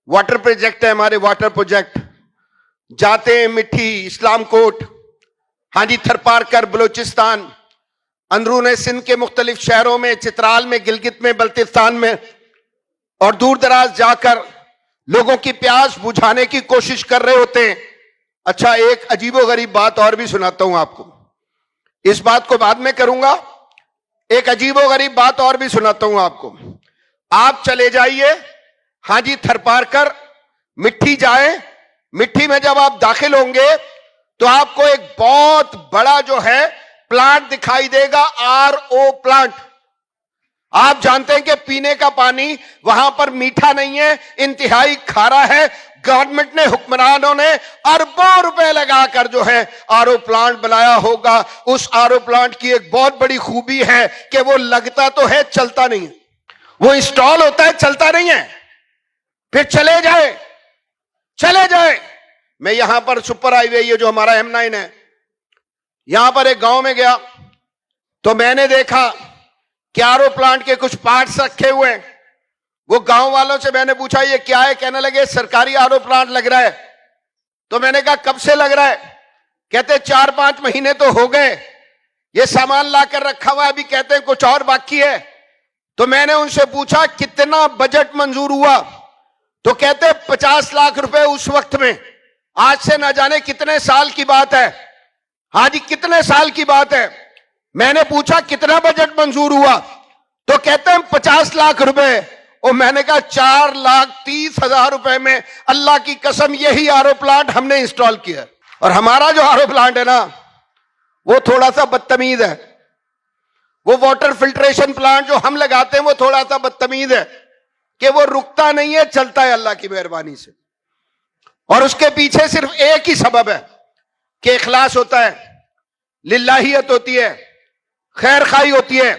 Water project है हमारे, water project जाते हैं मिट्टी, इस्लाम कोट, हाजी थरपारकर, बलूचिस्तान, अंदरून सिंध के मुख्तलिफ शहरों में, चित्राल में, गिलगित में, बल्तिस्तान में और दूर दराज जाकर लोगों की प्यास बुझाने की कोशिश कर रहे होते हैं। अच्छा, एक अजीबोगरीब बात और भी सुनाता हूं आपको, इस बात को बाद में करूंगा। एक अजीबोगरीब बात और भी सुनाता हूं आपको। आप चले जाइए हाजी थरपारकर, मिट्टी जाए, मिट्टी में जब आप दाखिल होंगे तो आपको एक बहुत बड़ा जो है प्लांट दिखाई देगा, आरओ प्लांट। आप जानते हैं कि पीने का पानी वहां पर मीठा नहीं है, इंतहाई खारा है। गवर्नमेंट ने, हुक्मरानों ने अरबों रुपए लगाकर जो है आरओ प्लांट बनाया होगा। उस आरओ प्लांट की एक बहुत बड़ी खूबी है कि वो लगता तो है, चलता नहीं है। वो इंस्टॉल होता है, चलता नहीं है, फिर चले जाए चले जाए। मैं यहां पर सुपर हाईवे, ये जो हमारा M9 है, यहां पर एक गांव में गया तो मैंने देखा कि आरओ प्लांट के कुछ पार्ट्स रखे हुए हैं। वो गांव वालों से मैंने पूछा ये क्या है, कहने लगे सरकारी आरओ प्लांट लग रहा है। तो मैंने कहा कब से लग रहा है? कहते 4-5 महीने तो हो गए, ये सामान लाकर रखा हुआ है, अभी कहते हैं कुछ और बाकी है। तो मैंने उनसे पूछा कितना बजट मंजूर हुआ? तो कहते 50 लाख रुपए उस वक्त में। आज से ना जाने कितने साल की बात है। हाँ जी, कितने साल की बात है। मैंने पूछा कितना बजट मंजूर हुआ? तो कहते हैं 50 लाख रुपए। और मैंने कहा 4,30,000 रुपए में अल्लाह की कसम यही आरओ प्लांट हमने इंस्टॉल किया। और हमारा जो आरओ प्लांट है ना, वो थोड़ा सा बदतमीज है। वो वाटर फिल्ट्रेशन प्लांट जो हम लगाते हैं वो थोड़ा सा बदतमीज है कि वो रुकता नहीं है, चलता है अल्लाह की मेहरबानी से। और उसके पीछे सिर्फ एक ही सबब है कि इखलास होता है, लिल्लाहियत होती है, खैर खाई होती है।